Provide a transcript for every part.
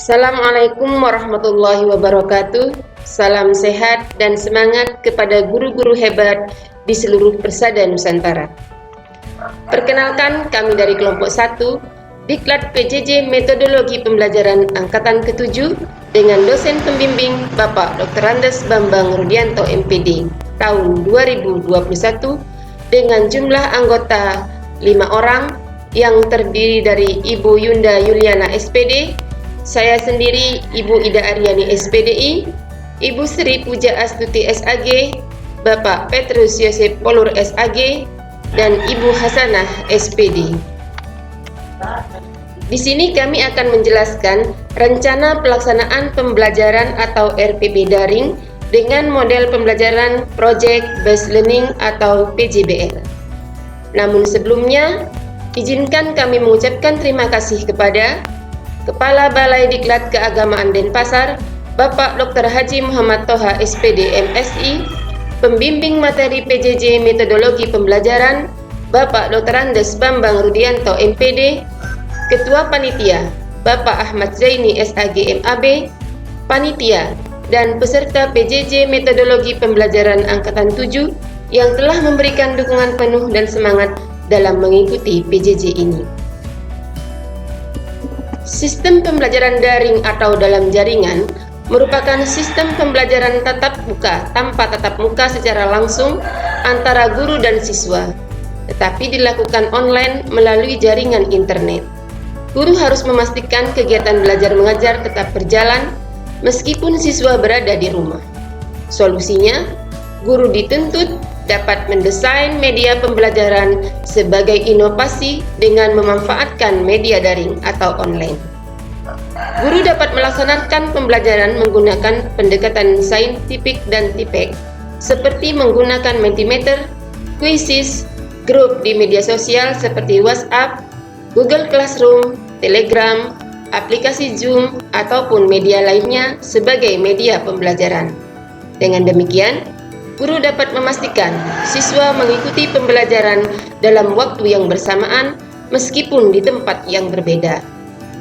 Assalamualaikum warahmatullahi wabarakatuh. Salam sehat dan semangat kepada guru-guru hebat di seluruh persada Nusantara. Perkenalkan, kami dari kelompok 1, Diklat PJJ Metodologi Pembelajaran Angkatan ke-7 dengan dosen pembimbing Bapak Dr. Andes Bambang Rudianto MPD tahun 2021 dengan jumlah anggota 5 orang yang terdiri dari Ibu Yunda Yuliana SPD, saya sendiri Ibu Ida Aryani SPDI, Ibu Sri Puja Astuti SAG, Bapak Petrus Yosef Polur SAG, dan Ibu Hasanah SPD. Di sini kami akan menjelaskan rencana pelaksanaan pembelajaran atau RPP daring dengan model pembelajaran Project Based Learning atau PJBL. Namun sebelumnya, izinkan kami mengucapkan terima kasih kepada Kepala Balai Diklat Keagamaan Denpasar, Bapak Dr. Haji Muhammad Toha SPD MSI, Pembimbing Materi PJJ Metodologi Pembelajaran, Bapak Dr. Andes Bambang Rudianto MPD, Ketua Panitia, Bapak Ahmad Zaini SAG MAB, Panitia, dan peserta PJJ Metodologi Pembelajaran Angkatan 7 yang telah memberikan dukungan penuh dan semangat dalam mengikuti PJJ ini. Sistem pembelajaran daring atau dalam jaringan merupakan sistem pembelajaran tatap muka tanpa tatap muka secara langsung antara guru dan siswa, tetapi dilakukan online melalui jaringan internet. Guru harus memastikan kegiatan belajar mengajar tetap berjalan meskipun siswa berada di rumah. Solusinya, guru dituntut dapat mendesain media pembelajaran sebagai inovasi dengan memanfaatkan media daring atau online. Guru dapat melaksanakan pembelajaran menggunakan pendekatan saintifik dan tipek, seperti menggunakan Mentimeter, quizzes, grup di media sosial seperti WhatsApp, Google Classroom, Telegram, aplikasi Zoom, ataupun media lainnya sebagai media pembelajaran. Dengan demikian, guru dapat memastikan siswa mengikuti pembelajaran dalam waktu yang bersamaan meskipun di tempat yang berbeda.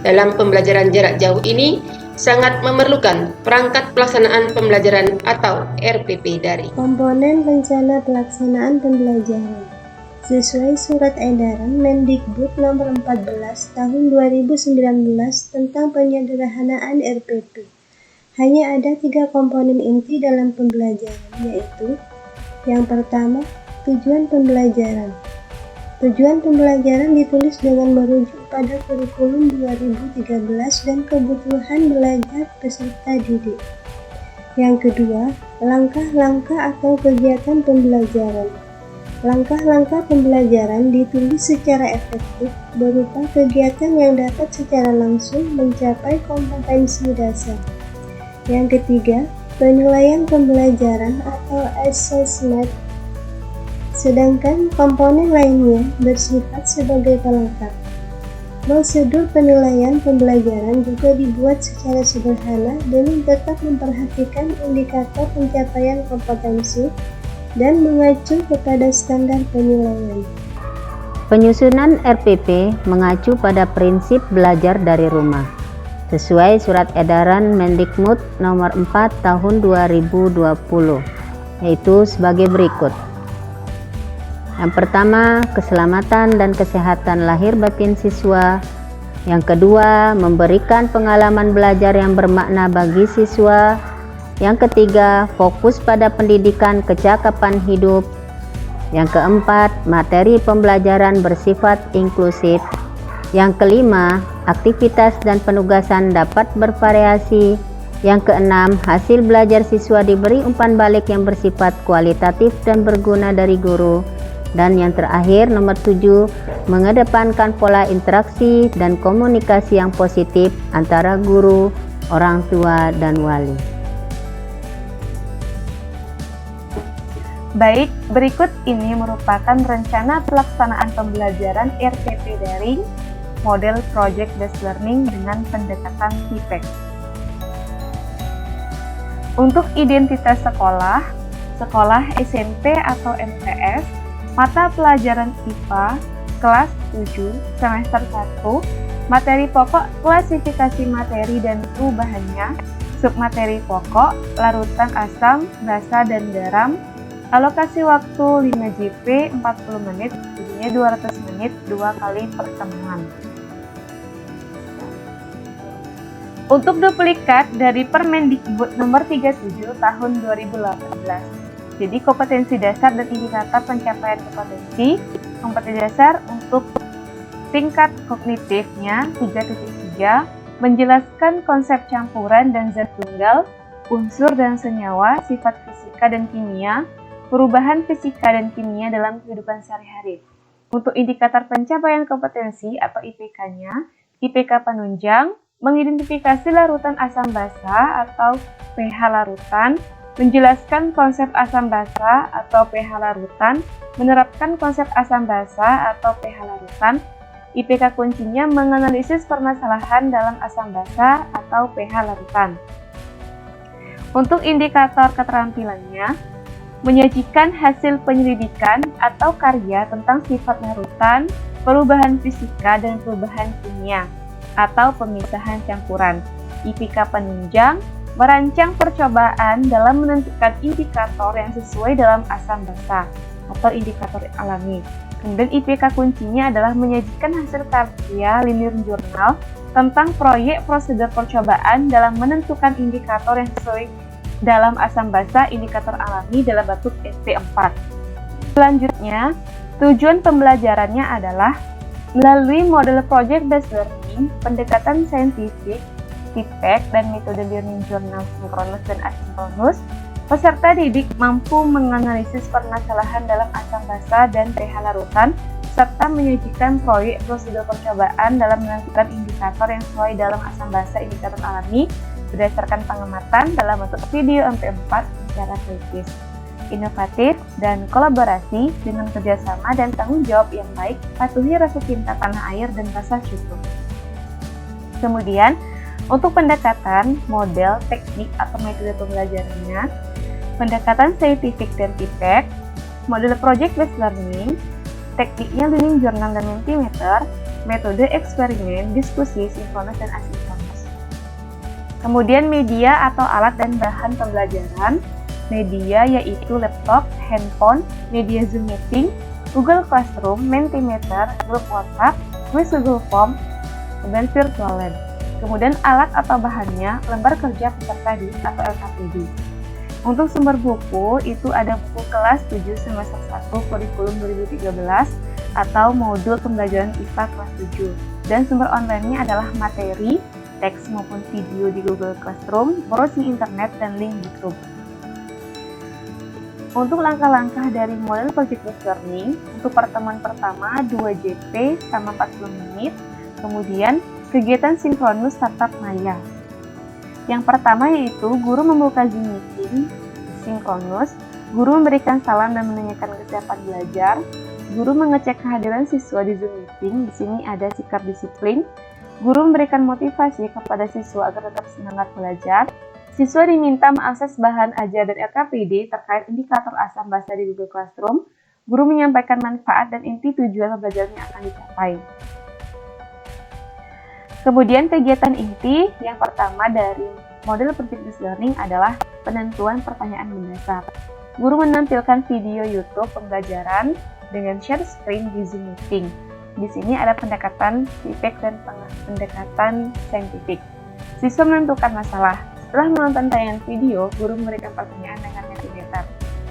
Dalam pembelajaran jarak jauh ini sangat memerlukan perangkat pelaksanaan pembelajaran atau RPP daring. Komponen rencana pelaksanaan pembelajaran sesuai Surat Edaran Mendikbud Nomor 14 Tahun 2019 tentang penyederhanaan RPP. Hanya ada 3 komponen inti dalam pembelajaran, yaitu yang pertama, tujuan pembelajaran. Tujuan pembelajaran ditulis dengan merujuk pada kurikulum 2013 dan kebutuhan belajar peserta didik. Yang kedua, langkah-langkah atau kegiatan pembelajaran. Langkah-langkah pembelajaran ditulis secara efektif berupa kegiatan yang dapat secara langsung mencapai kompetensi dasar. Yang ketiga, penilaian pembelajaran atau assessment, sedangkan komponen lainnya bersifat sebagai pelengkap. Prosedur penilaian pembelajaran juga dibuat secara sederhana demi tetap memperhatikan indikator pencapaian kompetensi dan mengacu kepada standar penilaian. Penyusunan RPP mengacu pada prinsip belajar dari rumah sesuai Surat Edaran Mendikbud Nomor 4 Tahun 2020, yaitu sebagai berikut. Yang pertama, keselamatan dan kesehatan lahir batin siswa. Yang kedua, memberikan pengalaman belajar yang bermakna bagi siswa. Yang ketiga, fokus pada pendidikan kecakapan hidup. Yang keempat, materi pembelajaran bersifat inklusif. Yang kelima, aktivitas dan penugasan dapat bervariasi. Yang keenam, hasil belajar siswa diberi umpan balik yang bersifat kualitatif dan berguna dari guru. Dan yang terakhir, nomor 7, mengedepankan pola interaksi dan komunikasi yang positif antara guru, orang tua, dan wali. Baik, berikut ini merupakan rencana pelaksanaan pembelajaran RPP daring model Project Based Learning dengan pendekatan TIPEK. Untuk identitas sekolah, sekolah SMP atau MTS, mata pelajaran IPA, kelas 7, semester 1, Materi pokok, klasifikasi materi dan perubahannya, submateri pokok, larutan asam, basa, dan garam, alokasi waktu 5 JP 40 menit, jadinya 200 menit 2 kali pertemuan. Untuk duplikat dari Permendikbud nomor 37 tahun 2018. Jadi kompetensi dasar dan indikator pencapaian kompetensi dasar untuk tingkat kognitifnya 3.3 menjelaskan konsep campuran dan zat tunggal, unsur dan senyawa, sifat fisika dan kimia, perubahan fisika dan kimia dalam kehidupan sehari-hari. Untuk indikator pencapaian kompetensi atau IPK-nya, IPK penunjang, mengidentifikasi larutan asam basa atau pH larutan, menjelaskan konsep asam basa atau pH larutan, menerapkan konsep asam basa atau pH larutan. IPK kuncinya menganalisis permasalahan dalam asam basa atau pH larutan. Untuk indikator keterampilannya, menyajikan hasil penyelidikan atau karya tentang sifat larutan, perubahan fisika dan perubahan kimia, atau pemisahan campuran. IPK penunjang, merancang percobaan dalam menentukan indikator yang sesuai dalam asam basa atau indikator alami. Kemudian IPK kuncinya adalah menyajikan hasil karya linear jurnal tentang proyek prosedur percobaan dalam menentukan indikator yang sesuai dalam asam basa indikator alami dalam bentuk SP4. Selanjutnya, tujuan pembelajarannya adalah melalui model project based learning, pendekatan saintifik, feedback, dan metode learning journal sinkronus dan asinkronus, peserta didik mampu menganalisis permasalahan dalam asam basa dan pH larutan, serta menyajikan proyek prosedur percobaan dalam menentukan indikator yang sesuai dalam asam basa indikator alami berdasarkan pengamatan dalam bentuk video MP4 secara kritis, inovatif, dan kolaborasi dengan kerjasama dan tanggung jawab yang baik, patuhi rasa cinta tanah air dan rasa syukur. Kemudian, untuk pendekatan, model, teknik, atau metode pembelajarannya, pendekatan saintifik dan feedback, model project based learning, tekniknya learning journal dan Mentimeter, metode eksperimen, diskusi, sinkronus, dan asinkronus. Kemudian media atau alat dan bahan pembelajaran, media yaitu laptop, handphone, media Zoom Meeting, Google Classroom, Mentimeter, grup WhatsApp, quiz Google Form, dan virtual lab. Kemudian alat atau bahannya, lembar kerja peserta didik atau LKPD. Untuk sumber buku, itu ada buku kelas 7 semester 1 kurikulum 2013 atau modul pembelajaran IPA kelas 7. Dan sumber online-nya adalah materi, teks maupun video di Google Classroom, browsing internet, dan link YouTube. Untuk langkah-langkah dari model project based learning, untuk pertemuan pertama 2 JP sama 40 menit, kemudian kegiatan sinkronus tatap maya. Yang pertama yaitu guru membuka Zoom Meeting sinkronus, guru memberikan salam dan menanyakan kesiapan belajar, guru mengecek kehadiran siswa di Zoom Meeting, di sini ada sikap disiplin, guru memberikan motivasi kepada siswa agar tetap semangat belajar. Siswa diminta mengakses bahan ajar dan LKPD terkait indikator asam basa di Google Classroom. Guru menyampaikan manfaat dan inti tujuan pembelajaran yang akan dicapai. Kemudian kegiatan inti yang pertama dari model project based learning adalah penentuan pertanyaan mendasar. Guru menampilkan video YouTube pembelajaran dengan share screen di Zoom Meeting. Di sini ada pendekatan feedback dan pendekatan saintifik. Siswa menentukan masalah. Setelah menonton tayangan video, guru memberikan pertanyaan dengan Mentimeter.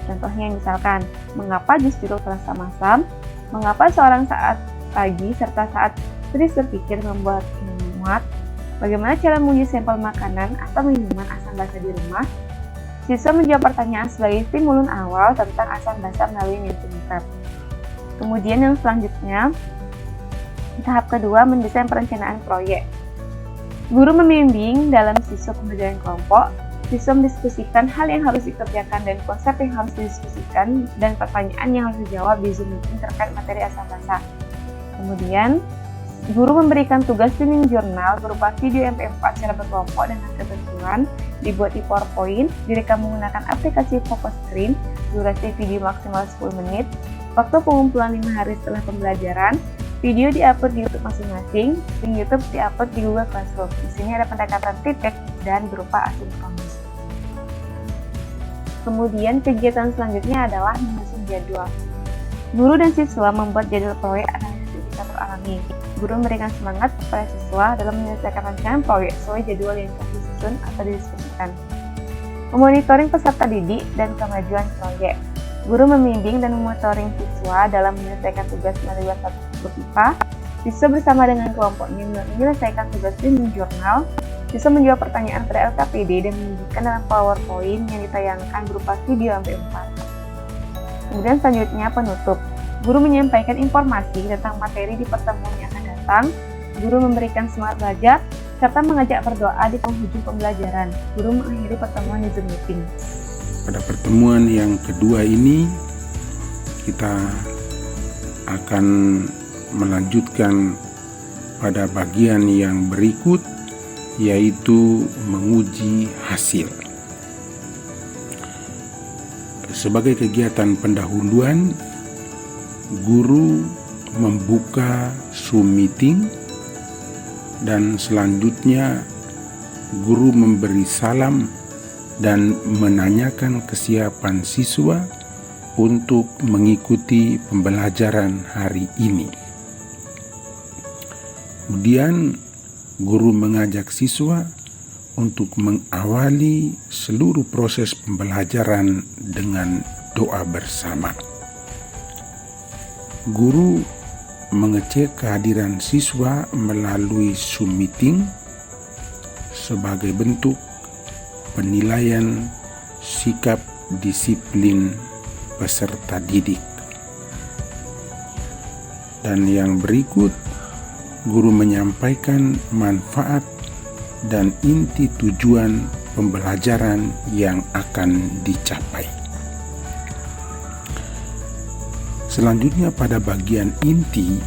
Contohnya misalkan, mengapa jus jeruk terasa masam? Mengapa seorang saat pagi serta saat terus berpikir membuat muat? Bagaimana cara menguji sampel makanan atau minuman asam basa di rumah? Siswa menjawab pertanyaan sebagai stimulus awal tentang asam basa melalui Mentimeter. Kemudian yang selanjutnya, tahap kedua, mendesain perencanaan proyek. Guru membimbing dalam siswa pembelajaran kelompok, siswa mendiskusikan hal yang harus dikerjakan dan konsep yang harus didiskusikan dan pertanyaan yang harus dijawab di Zoom Meeting terkait materi asam basa. Kemudian, guru memberikan tugas learning journal berupa video MP4 secara berkelompok dan hasil tentuan, dibuat di PowerPoint, direkam menggunakan aplikasi Focus Screen, durasi video maksimal 10 menit, waktu pengumpulan 5 hari setelah pembelajaran, Video diupload di YouTube masing-masing, link YouTube diupload di Google Classroom. Di sini ada pendekatan feedback dan berupa asinkronus. Kemudian kegiatan selanjutnya adalah menyusun jadwal. Guru dan siswa membuat jadwal proyek analisis indikator alami. Guru memberikan semangat kepada siswa dalam menyelesaikan rancangan proyek sesuai jadwal yang telah disusun atau didiskusikan. Memonitoring peserta didik dan kemajuan proyek. Guru membimbing dan memonitoring siswa dalam menyelesaikan tugas melalui WhatsApp grup IPA. Siswa bersama dengan kelompoknya menyelesaikan tugas di jurnal. Siswa menjawab pertanyaan pada LKPD dan menunjukkan dalam PowerPoint yang ditayangkan berupa video MP4. Kemudian selanjutnya penutup. Guru menyampaikan informasi tentang materi di pertemuan yang akan datang. Guru memberikan semangat belajar serta mengajak berdoa di penghujung pembelajaran. Guru mengakhiri pertemuan di Zoom meeting. Pada pertemuan yang kedua ini, kita akan melanjutkan pada bagian yang berikut, yaitu menguji hasil. Sebagai kegiatan pendahuluan, guru membuka Zoom meeting dan selanjutnya guru memberi salam dan menanyakan kesiapan siswa untuk mengikuti pembelajaran hari ini. Kemudian guru mengajak siswa untuk mengawali seluruh proses pembelajaran dengan doa bersama. Guru mengecek kehadiran siswa melalui Zoom meeting sebagai bentuk penilaian sikap disiplin peserta didik. Dan yang berikut, guru menyampaikan manfaat dan inti tujuan pembelajaran yang akan dicapai. Selanjutnya pada bagian inti,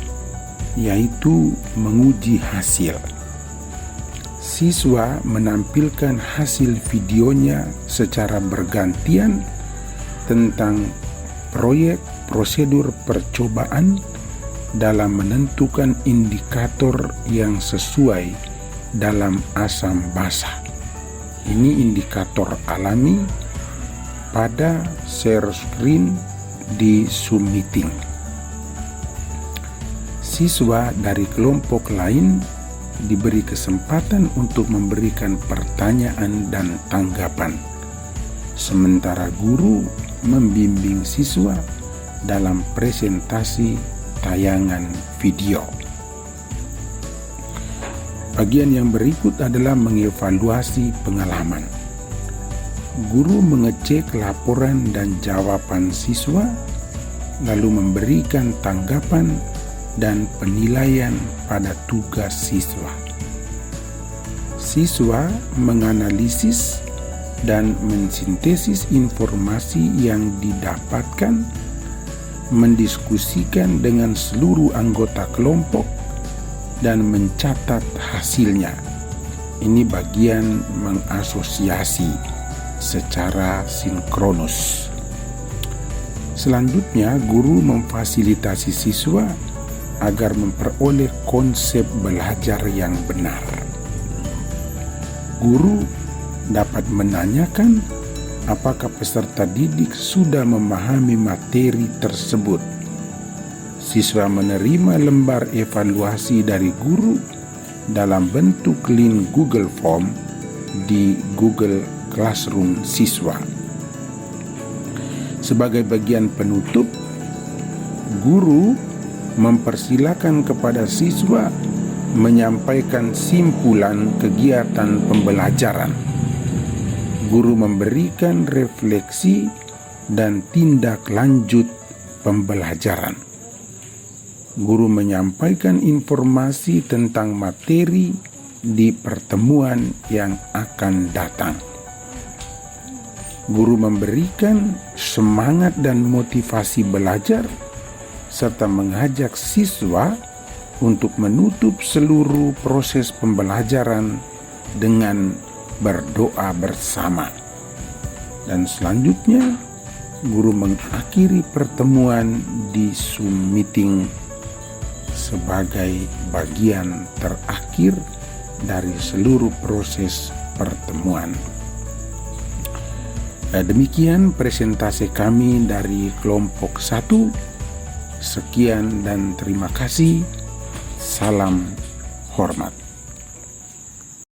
yaitu menguji hasil. Siswa menampilkan hasil videonya secara bergantian tentang proyek prosedur percobaan dalam menentukan indikator yang sesuai dalam asam basa. Ini indikator alami pada share screen di Zoom meeting. Siswa dari kelompok lain diberi kesempatan untuk memberikan pertanyaan dan tanggapan, sementara guru membimbing siswa dalam presentasi tayangan video. Bagian yang berikut adalah mengevaluasi pengalaman. Guru mengecek laporan dan jawaban siswa, lalu memberikan tanggapan dan penilaian pada tugas siswa. Siswa menganalisis dan mensintesis informasi yang didapatkan, mendiskusikan dengan seluruh anggota kelompok, dan mencatat hasilnya. Ini bagian mengasosiasi secara sinkronus. Selanjutnya, guru memfasilitasi siswa agar memperoleh konsep belajar yang benar. Guru dapat menanyakan apakah peserta didik sudah memahami materi tersebut. Siswa menerima lembar evaluasi dari guru dalam bentuk link Google Form di Google Classroom siswa. Sebagai bagian penutup, guru mempersilakan kepada siswa menyampaikan simpulan kegiatan pembelajaran. Guru memberikan refleksi dan tindak lanjut pembelajaran. Guru menyampaikan informasi tentang materi di pertemuan yang akan datang. Guru memberikan semangat dan motivasi belajar serta mengajak siswa untuk menutup seluruh proses pembelajaran dengan berdoa bersama. Dan selanjutnya, guru mengakhiri pertemuan di Zoom meeting sebagai bagian terakhir dari seluruh proses pertemuan. Demikian presentasi kami dari kelompok 1. Sekian dan terima kasih. Salam hormat.